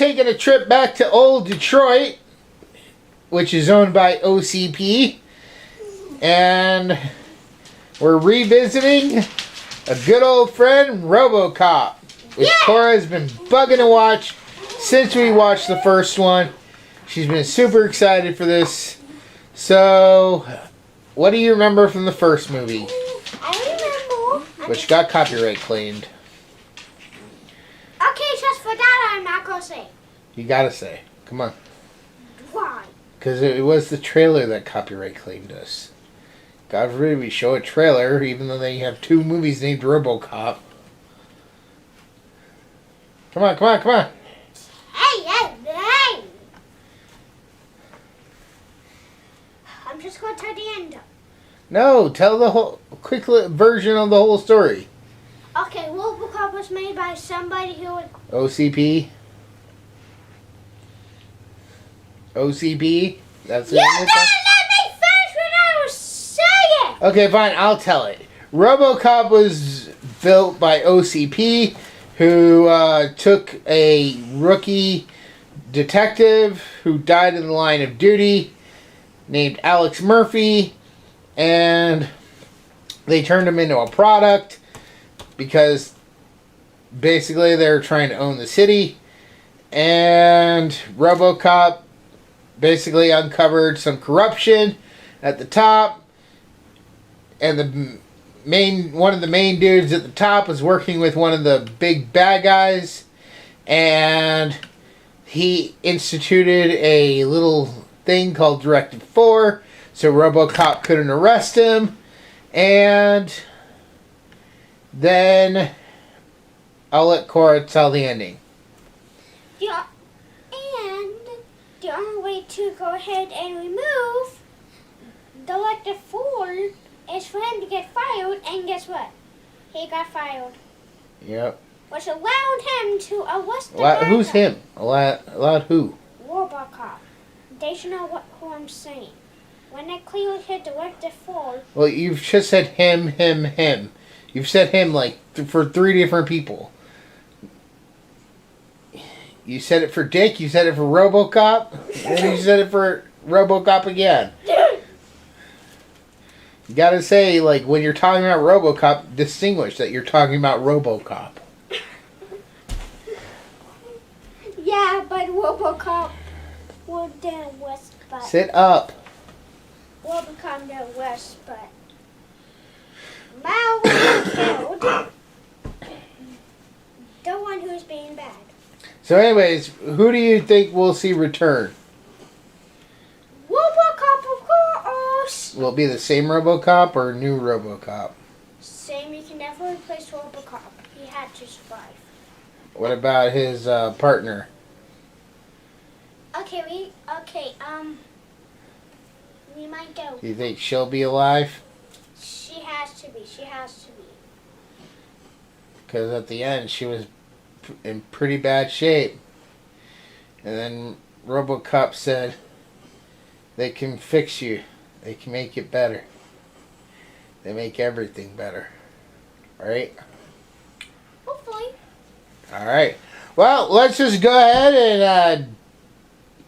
taking a trip back to old Detroit, which is owned by OCP, and we're revisiting a good old friend, RoboCop, which Cora has been bugging to watch since we watched the first one. She's been super excited for this. So, what do you remember from the first movie? I remember. Which got copyright claimed. Okay, just for that I'm not gonna say. You gotta say. Come on. Why? Because it was the trailer that copyright claimed us. God forbid we show a trailer, even though they have two movies named RoboCop. Come on, come on, come on. Hey! I'm just gonna tell the end. No, tell the whole quick version of the whole story. Okay, RoboCop was made by somebody who would... OCP? OCP? That's You gotta let me finish what I was saying! Okay, fine, I'll tell it. RoboCop was built by OCP, who took a rookie detective who died in the line of duty, named Alex Murphy, and they turned him into a product because basically they're trying to own the city, and RoboCop basically uncovered some corruption at the top, and one of the main dudes at the top was working with one of the big bad guys, and he instituted a little thing called Directive 4, so RoboCop couldn't arrest him, and then I'll let Cora tell the ending. Yeah, and the only way to go ahead and remove Directive 4 is for him to get fired, and guess what? He got fired. Yep. Which allowed him to arrest the bad Who's guy. him? Allowed who? RoboCop. They should know who I'm saying. When I clearly hit Directive 4... Well, you've just said him. You've said him like for 3 different people. You said it for Dick, you said it for RoboCop, and then you said it for RoboCop again. You gotta say, like, when you're talking about RoboCop, distinguish that you're talking about RoboCop. Yeah, but RoboCop will then West, but... Sit up. RoboCop then West, but... Mal was killed. The one who's being bad. So anyways, who do you think we'll see return? RoboCop, of course! Will it be the same RoboCop or new RoboCop? Same, you can never replace RoboCop. He had to survive. What about his partner? Okay, we might go. Do you think she'll be alive? She has to be. Because at the end, she was in pretty bad shape. And then RoboCop said, they can fix you. They can make it better. They make everything better. Right? Hopefully. Alright. Well, let's just go ahead and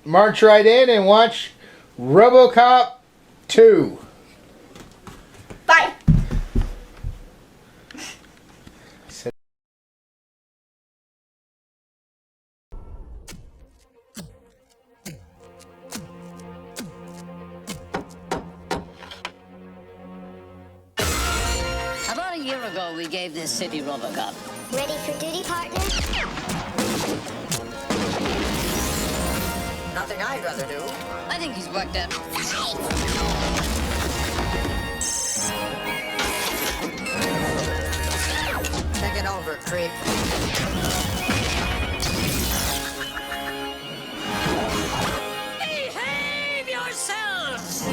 march right in and watch RoboCop 2. Bye. About a year ago, we gave this city RoboCop. Ready for duty, partner? Nothing I'd rather do. I think he's worked out. Take it over, creep. Behave yourselves!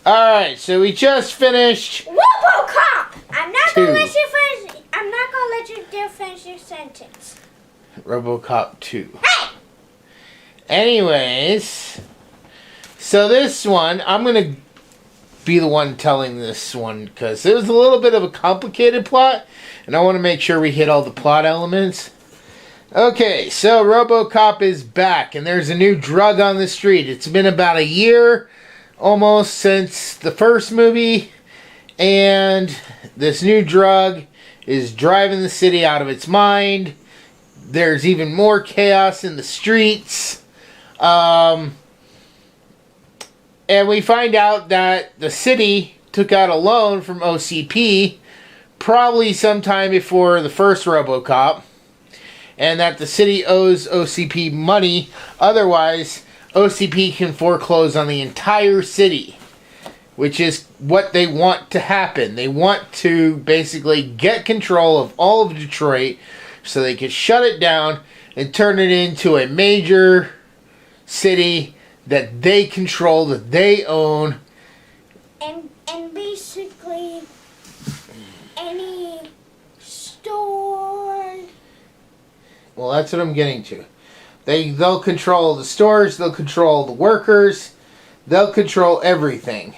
Alright, so we just finished RoboCop! I'm not Two. gonna let you finish. I'm not gonna let you finish your sentence. RoboCop 2. Hey! Anyways, so this one, I'm going to be the one telling this one because it was a little bit of a complicated plot, and I want to make sure we hit all the plot elements. Okay, so RoboCop is back, and there's a new drug on the street. It's been about a year almost since the first movie, and this new drug is driving the city out of its mind. There's even more chaos in the streets. And we find out that the city took out a loan from OCP probably sometime before the first RoboCop, and that the city owes OCP money, otherwise OCP can foreclose on the entire city, which is what they want to happen. They want to basically get control of all of Detroit so they can shut it down and turn it into a major city that they control, that they own. And basically any store. Well, that's what I'm getting to. They'll control the stores, they'll control the workers, they'll control everything.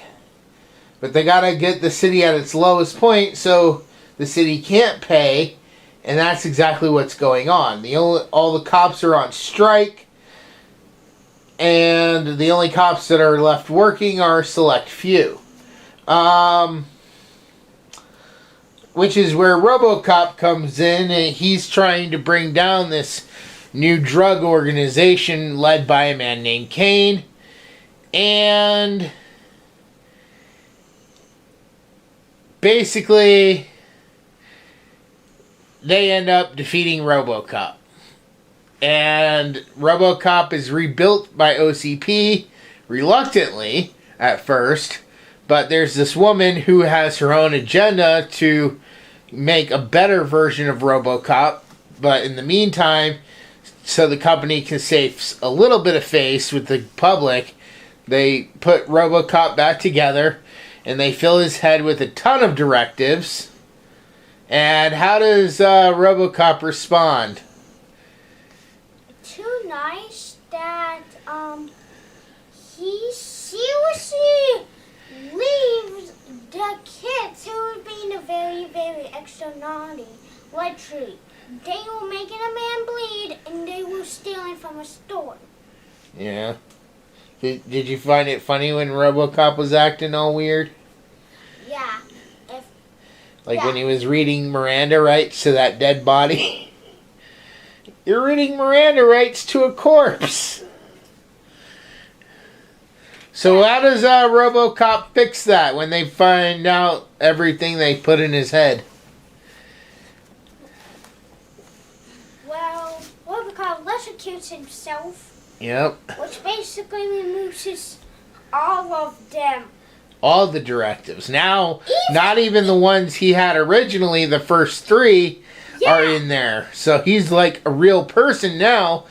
But they gotta get the city at its lowest point so the city can't pay, and that's exactly what's going on. All the cops are on strike, and the only cops that are left working are a select few. Which is where RoboCop comes in, and he's trying to bring down this new drug organization led by a man named Cain. And basically, they end up defeating RoboCop. And RoboCop is rebuilt by OCP, reluctantly at first, but there's this woman who has her own agenda to make a better version of RoboCop, but in the meantime, so the company can save a little bit of face with the public, they put RoboCop back together, and they fill his head with a ton of directives. And how does RoboCop respond? Too nice that he seriously leaves the kids who were being a very, very extra naughty. Literally, they were making a man bleed and they were stealing from a store. Yeah. Did you find it funny when RoboCop was acting all weird? Yeah. When he was reading Miranda rights to that dead body? You're reading Miranda rights to a corpse. So how does RoboCop fix that when they find out everything they put in his head? Well, RoboCop electrocutes himself. Yep. Which basically removes all of them. All the directives. Now, not even the ones he had originally, the first three, are in there. So he's like a real person now,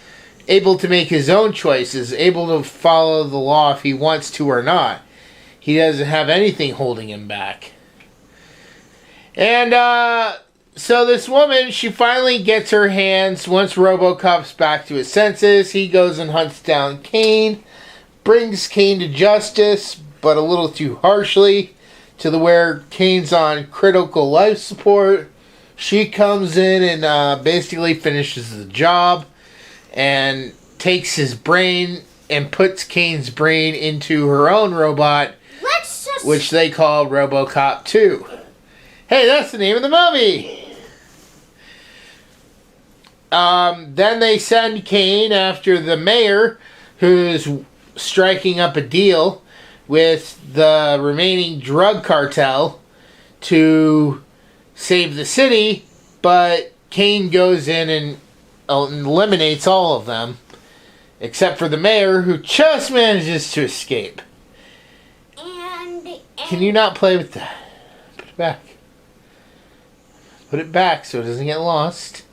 able to make his own choices, able to follow the law if he wants to or not. He doesn't have anything holding him back. And so this woman, she finally gets her hands, once RoboCop's back to his senses, he goes and hunts down Cain, brings Cain to justice, but a little too harshly, to the where Cain's on critical life support. She comes in and basically finishes the job and takes his brain and puts Cain's brain into her own robot, which they call RoboCop 2. Hey, that's the name of the movie! Then they send Cain after the mayor, who's striking up a deal with the remaining drug cartel to save the city, but Cain goes in and eliminates all of them, except for the mayor, who just manages to escape. Can you not play with that? Put it back. Put it back so it doesn't get lost.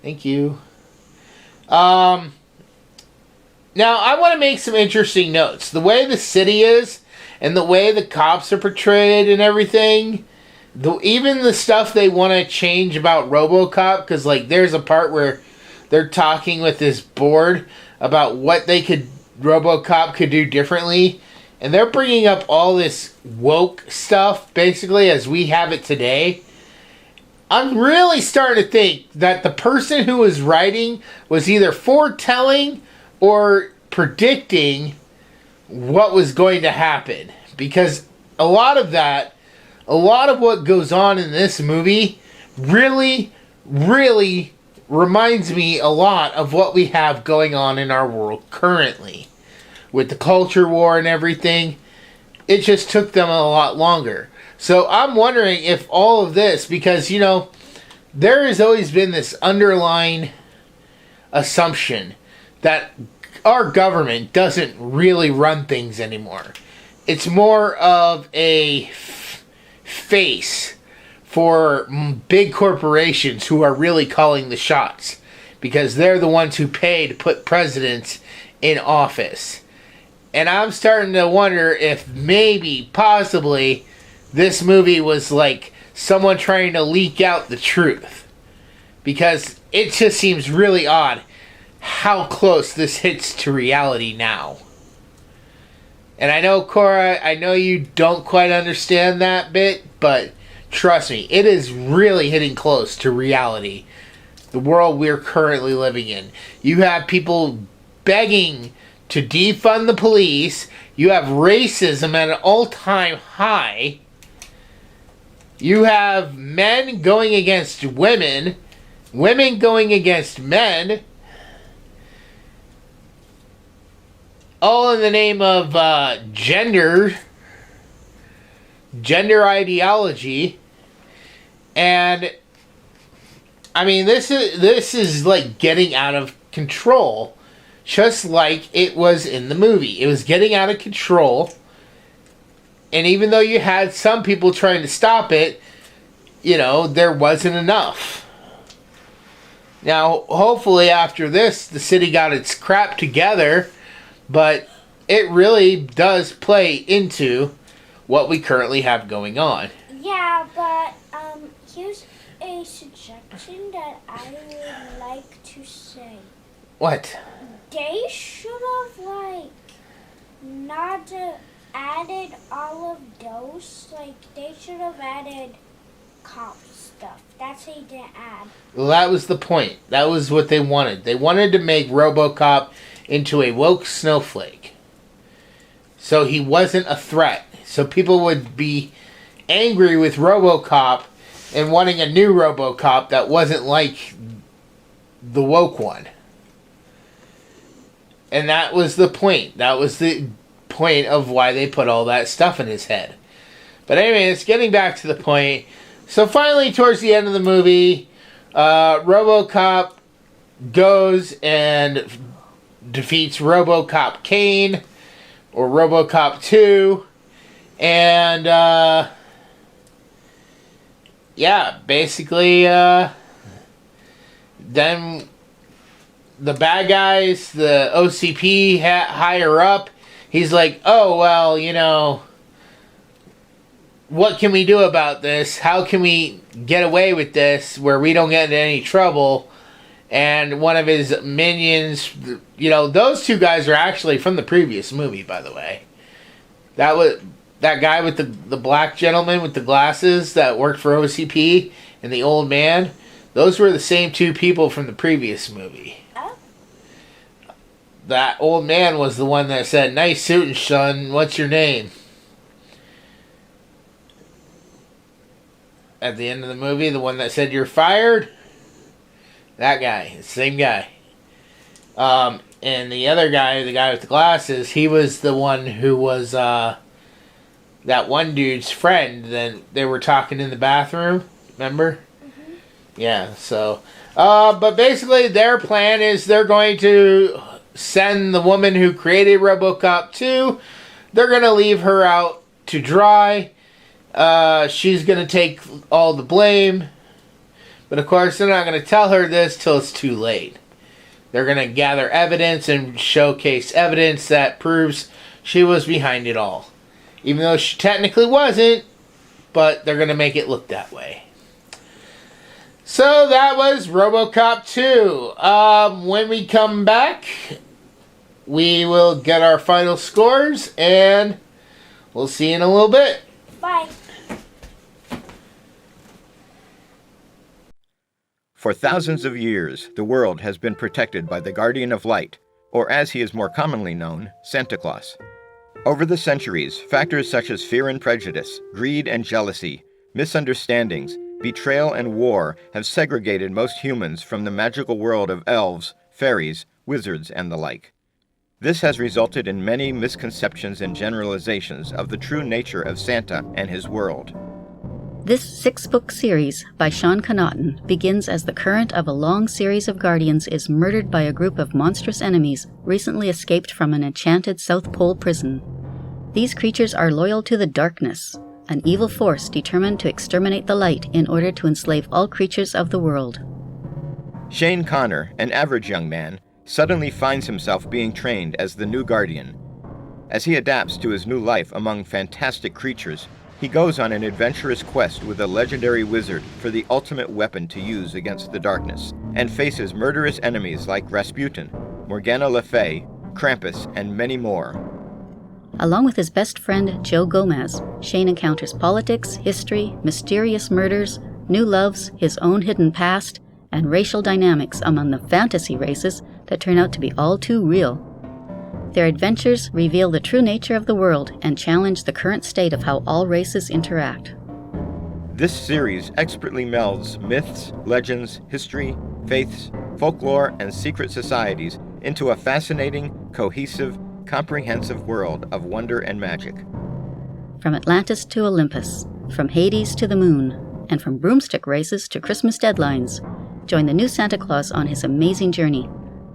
Thank you. Now, I want to make some interesting notes. The way the city is, and the way the cops are portrayed and everything, even the stuff they want to change about RoboCop, because there's a part where they're talking with this board about what RoboCop could do differently, and they're bringing up all this woke stuff, basically, as we have it today, I'm really starting to think that the person who was writing was either foretelling or predicting what was going to happen. Because a lot of what goes on in this movie really, really reminds me a lot of what we have going on in our world currently. With the culture war and everything, it just took them a lot longer. So I'm wondering if all of this, because, you know, there has always been this underlying assumption that our government doesn't really run things anymore. It's more of a face for big corporations who are really calling the shots, because they're the ones who pay to put presidents in office. And I'm starting to wonder if maybe, possibly, this movie was like someone trying to leak out the truth. Because it just seems really odd how close this hits to reality now. And I know, Cora, I know you don't quite understand that bit, but trust me, it is really hitting close to reality. The world we're currently living in. You have people begging to defund the police. You have racism at an all-time high. You have men going against women. Women going against men. All in the name of gender ideology. And I mean, this is like getting out of control. Just like it was in the movie. It was getting out of control. And even though you had some people trying to stop it, you know, there wasn't enough. Now, hopefully after this, the city got its crap together. But it really does play into what we currently have going on. Yeah, but here's a suggestion that I would like to say. What? They should have, like, not added all of those. Like, they should have added cop stuff. That's what they didn't add. Well, that was the point. That was what they wanted. They wanted to make RoboCop into a woke snowflake. So he wasn't a threat. So people would be angry with RoboCop and wanting a new RoboCop that wasn't like the woke one. And that was the point. That was the point of why they put all that stuff in his head. But anyways, getting back to the point. So finally, towards the end of the movie, RoboCop goes and defeats RoboCop Cain, or RoboCop 2, and yeah, basically then the bad guys, the OCP higher up, he's like, oh, well, you know, what can we do about this? How can we get away with this where we don't get into any trouble? And one of his minions, you know, those two guys are actually from the previous movie, by the way. That guy with the black gentleman with the glasses that worked for OCP and the old man, those were the same two people from the previous movie. Oh. That old man was the one that said, "Nice suit, son, what's your name?" At the end of the movie, the one that said, "You're fired." That guy, the same guy. And the other guy, the guy with the glasses, he was the one who was that one dude's friend. Then they were talking in the bathroom, remember? Mm-hmm. Yeah, so. But basically their plan is they're going to send the woman who created RoboCop 2. They're going to leave her out to dry. She's going to take all the blame. But of course, they're not going to tell her this till it's too late. They're going to gather evidence and showcase evidence that proves she was behind it all. Even though she technically wasn't, but they're going to make it look that way. So that was RoboCop 2. When we come back, we will get our final scores and We'll see you in a little bit. Bye. For thousands of years, the world has been protected by the Guardian of Light, or as he is more commonly known, Santa Claus. Over the centuries, factors such as fear and prejudice, greed and jealousy, misunderstandings, betrayal and war have segregated most humans from the magical world of elves, fairies, wizards, and the like. This has resulted in many misconceptions and generalizations of the true nature of Santa and his world. This 6-book series by Sean Connaughton begins as the current of a long series of guardians is murdered by a group of monstrous enemies recently escaped from an enchanted South Pole prison. These creatures are loyal to the darkness, an evil force determined to exterminate the light in order to enslave all creatures of the world. Shane Connor, an average young man, suddenly finds himself being trained as the new Guardian. As he adapts to his new life among fantastic creatures, he goes on an adventurous quest with a legendary wizard for the ultimate weapon to use against the darkness, and faces murderous enemies like Rasputin, Morgana Le Fay, Krampus, and many more. Along with his best friend Joe Gomez, Shane encounters politics, history, mysterious murders, new loves, his own hidden past, and racial dynamics among the fantasy races that turn out to be all too real. Their adventures reveal the true nature of the world and challenge the current state of how all races interact. This series expertly melds myths, legends, history, faiths, folklore, and secret societies into a fascinating, cohesive, comprehensive world of wonder and magic. From Atlantis to Olympus, from Hades to the moon, and from broomstick races to Christmas deadlines, join the new Santa Claus on his amazing journey.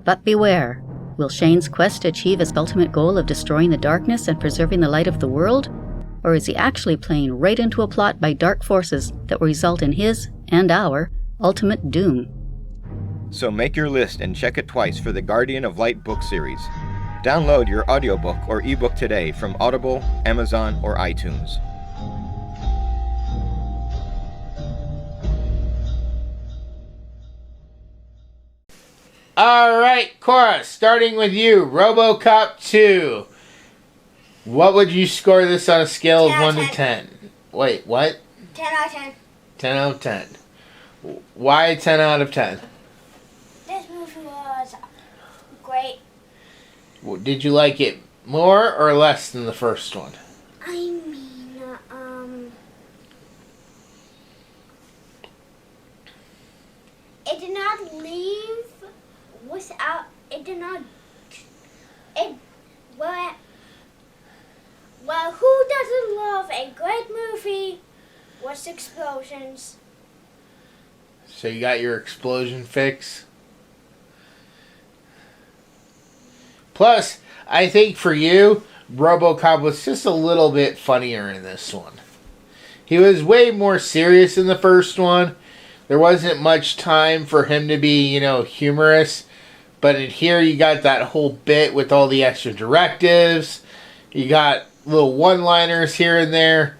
But beware, will Shane's quest achieve his ultimate goal of destroying the darkness and preserving the light of the world? Or is he actually playing right into a plot by dark forces that will result in his, and our, ultimate doom? So make your list and check it twice for the Guardian of Light book series. Download your audiobook or ebook today from Audible, Amazon, or iTunes. Alright, Cora, starting with you, RoboCop 2. What would you score this on a scale of 1 to 10? Wait, what? 10 out of 10. 10 out of 10. Why 10 out of 10? This movie was great. Did you like it more or less than the first one? I mean, it did not leave without, it did not, it, well, who doesn't love a great movie with explosions? So you got your explosion fix? Plus, I think for you, RoboCop was just a little bit funnier in this one. He was way more serious in the first one. There wasn't much time for him to be, humorous. But in here, you got that whole bit with all the extra directives. You got little one-liners here and there.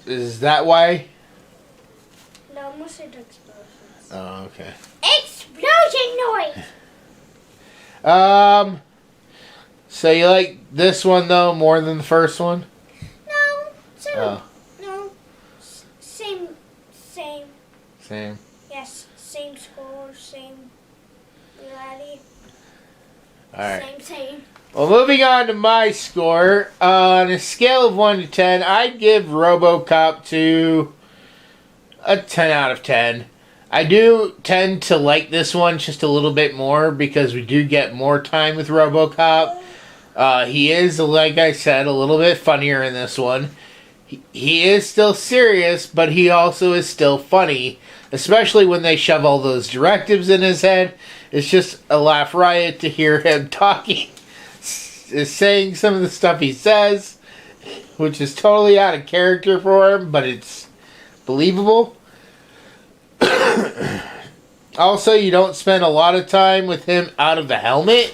Is that why? No, mostly the explosions. Oh, okay. Explosion noise! So you like this one, though, more than the first one? No, same. Yes, same score, same reality. Alright. Same. Well, moving on to my score. On a scale of 1 to 10, I'd give RoboCop 2 a 10 out of 10. I do tend to like this one just a little bit more because we do get more time with RoboCop. He is, like I said, a little bit funnier in this one. He is still serious, but he also is still funny, especially when they shove all those directives in his head. It's just a laugh riot to hear him talking, saying some of the stuff he says, which is totally out of character for him, but it's believable. Also, you don't spend a lot of time with him out of the helmet,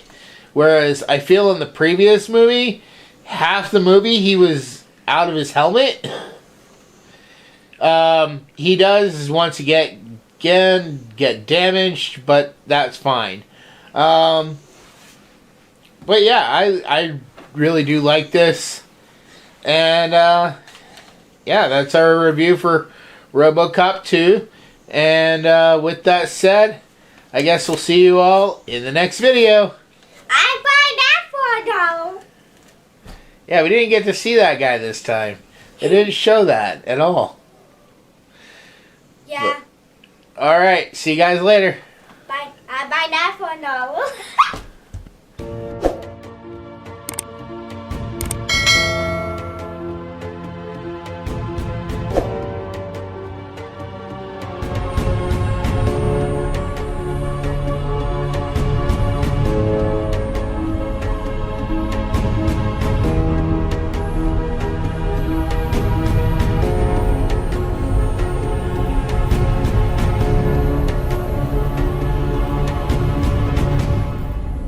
whereas I feel in the previous movie, half the movie he was out of his helmet. He does once again get damaged, but that's fine. But yeah, I really do like this. And yeah, that's our review for RoboCop 2. And with that said, I guess we'll see you all in the next video. I buy that for $1. Yeah, we didn't get to see that guy this time. They didn't show that at all. Yeah. Alright, see you guys later. I buy that for $1.